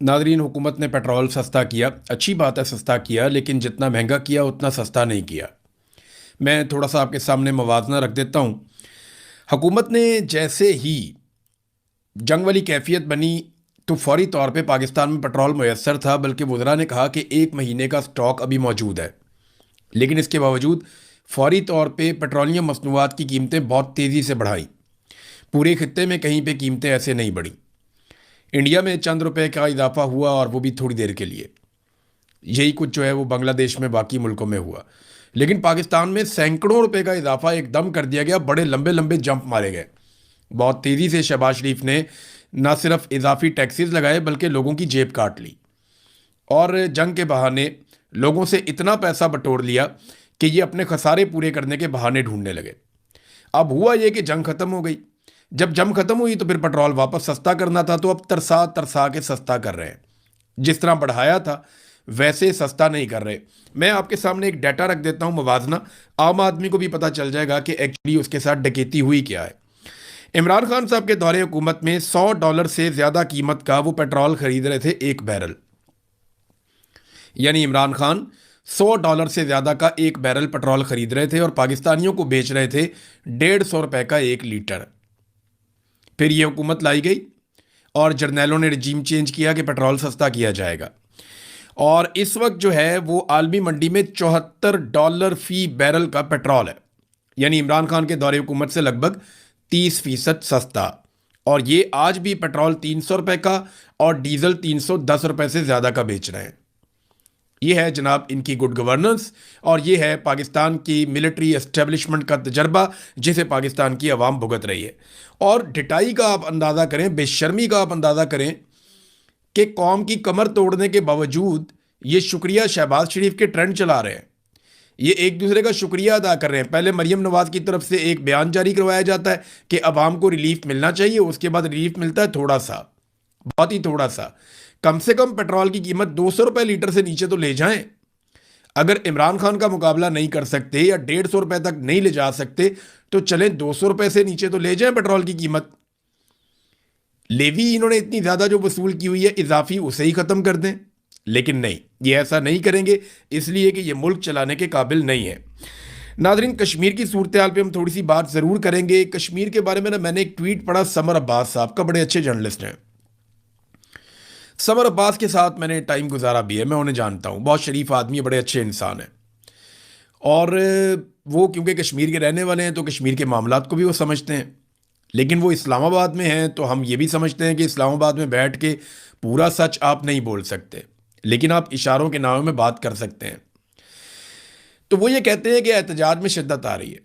Nadreen, हुकूमत ने petrol सस्ता किया, अच्छी बात है सस्ता किया, लेकिन जितना महंगा किया उतना सस्ता नहीं किया। मैं थोड़ा सा आपके सामने मवाजना रख देता हूँ। हुकूमत ने जैसे ही जंग वाली कैफियत बनी तो फौरी तौर पे पाकिस्तान में पेट्रोल मुयस्सर था, बल्कि वज़रा ने कहा कि 1 महीने का स्टॉक अभी मौजूद है। लेकिन इसके बावजूद फौरी तौर पे पेट्रोलियम मसनूआत की कीमतें बहुत तेज़ी से बढ़ाई। पूरे खत्ते में कहीं पे कीमतें ऐसे नहीं बढ़ी। इंडिया में चंद रुपए का इजाफा हुआ, और वो भी थोड़ी देर के लिए। यही कुछ जो है वो बांग्लादेश में, बाकी मुल्कों में हुआ। लेकिन पाकिस्तान में सैकड़ों रुपए का इजाफा एकदम कर दिया गया, बड़े लंबे लंबे जंप मारे गए। बहुत तेज़ी से शहबाज शरीफ ने न सिर्फ इजाफी टैक्सेस लगाए बल्कि लोगों की जेब काट ली, और जंग के बहाने लोगों से इतना पैसा बटोर लिया कि ये अपने खसारे पूरे करने के बहाने ढूंढने लगे। अब हुआ ये कि जंग खत्म हो गई। जब जंग खत्म हुई तो फिर पेट्रोल वापस सस्ता करना था, तो अब तरसा तरसा के सस्ता कर रहे हैं। जिस तरह बढ़ाया था वैसे सस्ता नहीं कर रहे। मैं आपके सामने एक डाटा रख देता हूं, मवाजना। आम आदमी को भी पता चल जाएगा कि एक्चुअली उसके साथ डकैती हुई क्या है। इमरान खान साहब के दौरे हुकूमत में $100 से ज़्यादा कीमत का वो पेट्रोल खरीद रहे थे एक बैरल। यानी इमरान खान $100 से ज़्यादा का एक बैरल पेट्रोल खरीद रहे थे और पाकिस्तानियों को बेच रहे थे ₹150 का 1 लीटर। फिर ये हुकूमत लाई गई और जर्नैलों ने रजीम चेंज किया कि पेट्रोल सस्ता किया जाएगा, और इस वक्त जो है वो आलमी मंडी में $74 फी बैरल का पेट्रोल है। यानी इमरान खान के दौरे हुकूमत से लगभग 30% सस्ता। और ये आज भी पेट्रोल ₹300 का और डीजल ₹310 से ज़्यादा का बेच रहे हैं। ये है जनाब इनकी गुड गवर्नेंस, और ये है पाकिस्तान की मिलिट्री एस्टेब्लिशमेंट का तजर्बा जिसे पाकिस्तान की आवाम भुगत रही है। और ढिटाई का आप अंदाज़ा करें, बेशर्मी का आप अंदाज़ा करें कि कौम की कमर तोड़ने के बावजूद ये शुक्रिया शहबाज शरीफ के ट्रेंड चला रहे हैं। ये एक दूसरे का शुक्रिया अदा कर रहे हैं। पहले मरियम नवाज की तरफ से एक बयान जारी करवाया जाता है कि अवाम को रिलीफ मिलना चाहिए, उसके बाद रिलीफ मिलता है थोड़ा सा, बहुत ही थोड़ा सा। कम से कम पेट्रोल की कीमत ₹200 लीटर से नीचे तो ले जाएं। अगर इमरान खान का मुकाबला नहीं कर सकते या ₹150 तक नहीं ले जा सकते तो चलें ₹200 से नीचे तो ले जाएं पेट्रोल की कीमत। लेवी इन्होंने इतनी ज़्यादा जो वसूल की हुई है इजाफी, उसे ही ख़त्म कर दें। लेकिन नहीं, ये ऐसा नहीं करेंगे, इसलिए कि ये मुल्क चलाने के काबिल नहीं है। नादरीन, कश्मीर की सूरत हाल पे हम थोड़ी सी बात ज़रूर करेंगे। कश्मीर के बारे में ना मैंने एक ट्वीट पढ़ा समर अब्बास साहब का, बड़े अच्छे जर्नलिस्ट हैं। समर अब्बास के साथ मैंने टाइम गुजारा भी है, मैं उन्हें जानता हूँ, बहुत शरीफ आदमी है, बड़े अच्छे इंसान हैं। और वो क्योंकि कश्मीर के रहने वाले हैं तो कश्मीर के मामलात को भी वो समझते हैं। लेकिन वो इस्लामाबाद में हैं तो हम ये भी समझते हैं कि इस्लामाबाद में बैठ के पूरा सच आप नहीं बोल सकते, लेकिन आप इशारों के नामों में बात कर सकते हैं। तो वो ये कहते हैं कि एहतजाज में शिद्दत आ रही है,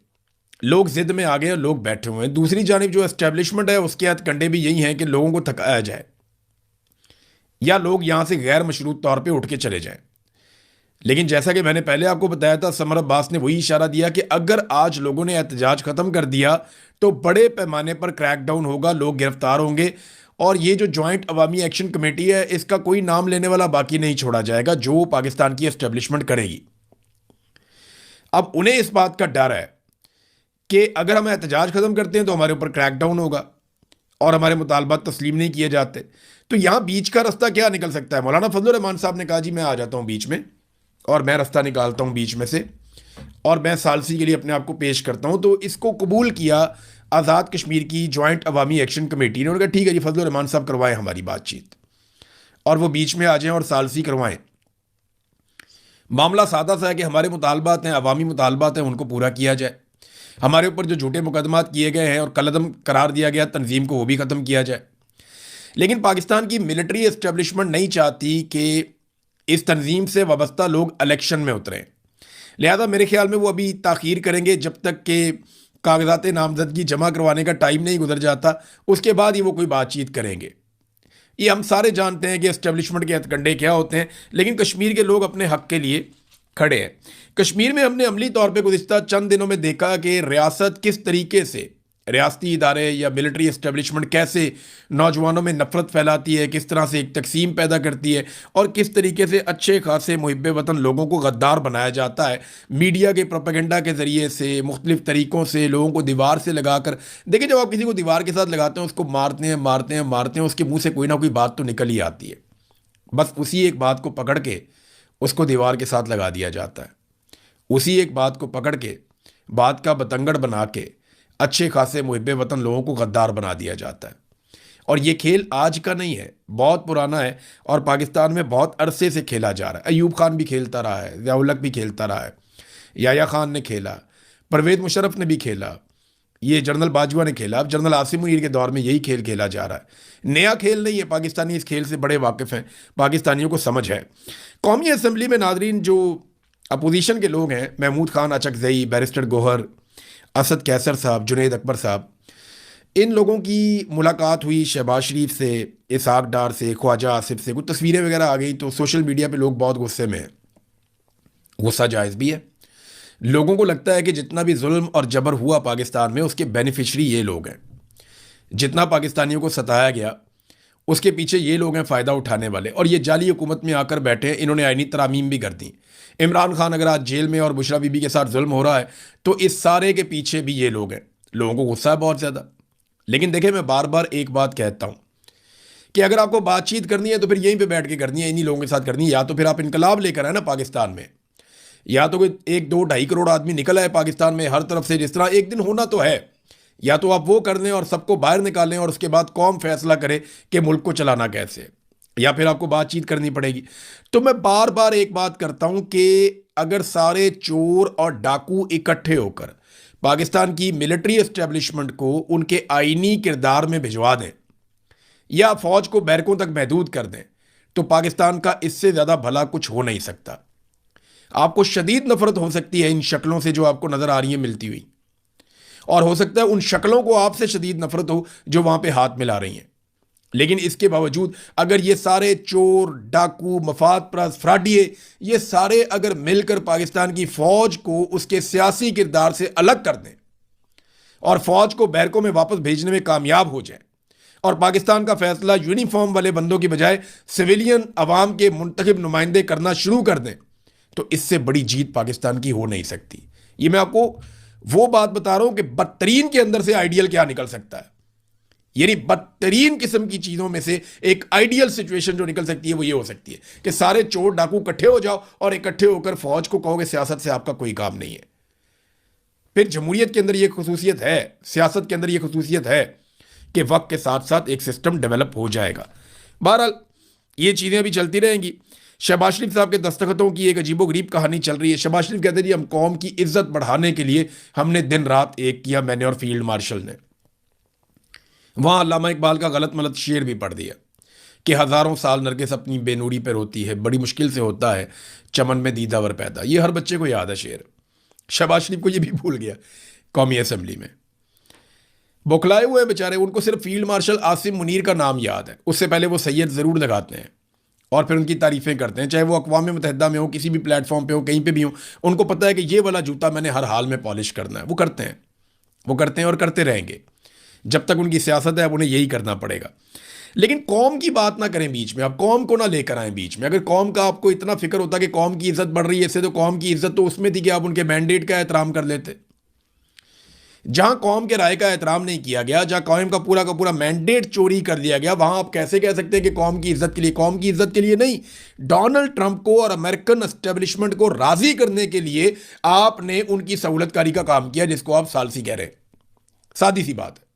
लोग जिद में आ गए और लोग बैठे हुए हैं। दूसरी जानिब जो एस्टेब्लिशमेंट है उसके हथकंडे भी यही हैं कि लोगों को थकाया जाए या लोग यहाँ से गैर मशरूत तौर पर उठ के चले जाएं। लेकिन जैसा कि मैंने पहले आपको बताया था, समर अब्बास ने वही इशारा दिया कि अगर आज लोगों ने एहतजाज ख़त्म कर दिया तो बड़े पैमाने पर क्रैकडाउन होगा, लोग गिरफ्तार होंगे, और ये जो जॉइंट अवामी एक्शन कमेटी है इसका कोई नाम लेने वाला बाकी नहीं छोड़ा जाएगा जो पाकिस्तान की एस्टेब्लिशमेंट करेगी। अब उन्हें इस बात का डर है कि अगर हम एहतजाज ख़त्म करते हैं तो हमारे ऊपर क्रैकडाउन होगा और हमारे मुतालबात तस्लीम नहीं किए जाते। तो यहाँ बीच का रास्ता क्या निकल सकता है? मौलाना फजल रहमान साहब ने कहा जी मैं आ जाता हूँ बीच में, और मैं रास्ता निकालता हूँ बीच में से, और मैं सालसी के लिए अपने आप को पेश करता हूँ। तो इसको कबूल किया आज़ाद कश्मीर की जॉइंट अवामी एक्शन कमेटी ने। उन्होंने कहा ठीक है जी, फजल रहमान साहब करवाएं हमारी बातचीत, और वो बीच में आ जाएं और सालसी करवाएं। मामला सादा सा है कि हमारे मुतालबात हैं, अवामी मुतालबात हैं, उनको पूरा किया जाए। हमारे ऊपर जो झूठे मुकदमात किए गए हैं और कलअदम करार दिया गया तंजीम को, वो भी ख़त्म किया जाए। लेकिन पाकिस्तान की मिलिट्री एस्टेब्लिशमेंट नहीं चाहती कि इस तंजीम से वाबस्ता लोग इलेक्शन में उतरें। लिहाजा मेरे ख्याल में वो अभी ताख़ीर करेंगे जब तक कि कागजात नामजदगी जमा करवाने का टाइम नहीं गुजर जाता, उसके बाद ही वो कोई बातचीत करेंगे। ये हम सारे जानते हैं कि एस्टेब्लिशमेंट के हथकंडे क्या होते हैं, लेकिन कश्मीर के लोग अपने हक के लिए खड़े हैं। कश्मीर में हमने अमली तौर पर गुज़िश्ता चंद दिनों में देखा कि रियासत किस तरीके से, रियासती इदारे या मिलिट्री एस्टेब्लिशमेंट कैसे नौजवानों में नफरत फैलाती है, किस तरह से एक तकसीम पैदा करती है, और किस तरीके से अच्छे खासे मुहिब्बे वतन लोगों को गद्दार बनाया जाता है मीडिया के प्रोपेगेंडा के ज़रिए से, मुख्तलिफ तरीक़ों से लोगों को दीवार से लगा कर। देखिए, जब आप किसी को दीवार के साथ लगाते हैं, उसको मारते हैं मारते हैं मारते हैं, उसके मुँह से कोई ना कोई बात तो निकल ही आती है। बस उसी एक बात को पकड़ के उसको दीवार के साथ लगा दिया जाता है। उसी एक बात को पकड़ के बात का बतंगड़ बना के अच्छे खासे मुहिब्बे वतन लोगों को गद्दार बना दिया जाता है। और ये खेल आज का नहीं है, बहुत पुराना है और पाकिस्तान में बहुत अरसे से खेला जा रहा है। अयूब खान भी खेलता रहा है, ज़िया-उल-हक भी खेलता रहा है, याया खान ने खेला, परवेज़ मुशर्रफ ने भी खेला, ये जनरल बाजवा ने खेला, अब जनरल आसिम मुनीर के दौर में यही खेल खेला जा रहा है। नया खेल नहीं है, पाकिस्तानी इस खेल से बड़े वाकिफ़ हैं, पाकिस्तानियों को समझ है। कौमी असम्बली में नाज़रीन जो अपोजिशन के लोग हैं, महमूद खान अचकज़ई, बैरिस्टर गौहर, असद कैसर साहब, जुनैद अकबर साहब, इन लोगों की मुलाकात हुई शहबाज शरीफ से, इसहाक डार से, ख्वाजा आसिफ से, कुछ तस्वीरें वगैरह आ गई तो सोशल मीडिया पे लोग बहुत गुस्से में हैं। गुस्सा जायज़ भी है। लोगों को लगता है कि जितना भी जुल्म और जबर हुआ पाकिस्तान में उसके बेनिफिशरी ये लोग हैं। जितना पाकिस्तानियों को सताया गया उसके पीछे ये लोग हैं फ़ायदा उठाने वाले, और ये जाली हुकूमत में आकर बैठे हैं। इन्होंने आईनी तरामीम भी कर दी। इमरान खान अगर आज जेल में और बुशरा बीबी के साथ जुल्म हो रहा है तो इस सारे के पीछे भी ये लोग हैं। लोगों को गुस्सा है बहुत ज़्यादा। लेकिन देखिए, मैं बार बार एक बात कहता हूँ कि अगर आपको बातचीत करनी है तो फिर यहीं पे बैठ के करनी है, इन्हीं लोगों के साथ करनी है। या तो फिर आप इनकलाब लेकर आए ना पाकिस्तान में, या तो कोई 1, 2, 2.5 करोड़ आदमी निकला है पाकिस्तान में हर तरफ से, जिस तरह एक दिन होना तो है। या तो आप वो कर लें और सबको बाहर निकालें और उसके बाद कौम फैसला करे कि मुल्क को चलाना कैसे है, या फिर आपको बातचीत करनी पड़ेगी। तो मैं बार बार एक बात करता हूं कि अगर सारे चोर और डाकू इकट्ठे होकर पाकिस्तान की मिलिट्री एस्टेब्लिशमेंट को उनके आईनी किरदार में भिजवा दें या फौज को बैरकों तक महदूद कर दें तो पाकिस्तान का इससे ज़्यादा भला कुछ हो नहीं सकता। आपको शदीद नफरत हो सकती है इन शक्लों से जो आपको नज़र आ रही है मिलती हुई, और हो सकता है उन शक्लों को आपसे शदीद नफरत हो जो वहां पे हाथ मिला रही हैं। लेकिन इसके बावजूद अगर ये सारे चोर, डाकू, मफाद परस्त, फ्राडिये, ये सारे अगर मिलकर पाकिस्तान की फौज को उसके सियासी किरदार से अलग कर दें और फौज को बैरकों में वापस भेजने में कामयाब हो जाए और पाकिस्तान का फैसला यूनिफॉर्म वाले बंदों की बजाय सिविलियन अवाम के मुंतखब नुमाइंदे करना शुरू कर दें, तो इससे बड़ी जीत पाकिस्तान की हो नहीं सकती। ये मैं आपको वो बात बता रहा हूं कि बदतरीन के अंदर से आइडियल क्या निकल सकता है। यानी बदतरीन किस्म की चीजों में से एक आइडियल सिचुएशन जो निकल सकती है वो ये हो सकती है कि सारे चोर डाकू इकट्ठे हो जाओ और इकट्ठे होकर फौज को कहोगे सियासत से आपका कोई काम नहीं है। फिर जमहूरियत के अंदर यह खसूसियत है, सियासत के अंदर यह खसूसियत है कि वक्त के साथ साथ एक सिस्टम डेवलप हो जाएगा। बहरहाल ये चीज़ें अभी चलती रहेंगी। शहबाज शरीफ साहब के दस्तखतों की एक अजीबोगरीब कहानी चल रही है। शहबाज शरीफ कहते हैं जी हम कौम की इज्जत बढ़ाने के लिए हमने दिन रात एक किया, मैंने और फील्ड मार्शल ने। वहाँ अल्लामा इकबाल का गलत मलत शेर भी पढ़ दिया कि हज़ारों साल नरगिस अपनी बेनूरी पर रोती है, बड़ी मुश्किल से होता है चमन में दीदावर पैदा। ये हर बच्चे को याद है शेर। शहबाज शरीफ को ये भी भूल गया कौमी असम्बली में। बौखलाए हुए हैं बेचारे, उनको सिर्फ फील्ड मार्शल आसिम मुनीर का नाम याद है। उससे पहले वो सैयद ज़रूर लगाते हैं और फिर उनकी तारीफ़ें करते हैं, चाहे वो अक़वाम मुत्तहिदा में हो, किसी भी प्लेटफॉर्म पे हो, कहीं पे भी हो। उनको पता है कि ये वाला जूता मैंने हर हाल में पॉलिश करना है। वो करते हैं, वो करते हैं और करते रहेंगे जब तक उनकी सियासत है। अब उन्हें यही करना पड़ेगा। लेकिन कौम की बात ना करें बीच में, अब कौम को ना लेकर आएँ बीच में। अगर कौम का आपको इतना फिक्र होता कि कौम की इज्जत बढ़ रही है, इससे तो कौम की इज्जत तो उसमें थी कि आप उनके मैंडेट का एहतराम कर लेते। जहां कौम के राय का एहतराम नहीं किया गया, जहां कौम का पूरा मैंडेट चोरी कर लिया गया, वहां आप कैसे कह सकते हैं कि कौम की इज्जत के लिए? कौम की इज्जत के लिए नहीं, डोनाल्ड ट्रंप को और अमेरिकन एस्टेब्लिशमेंट को राजी करने के लिए आपने उनकी सहूलतकारी का काम किया, जिसको आप सालसी कह रहे हैं। सादी सी बात है।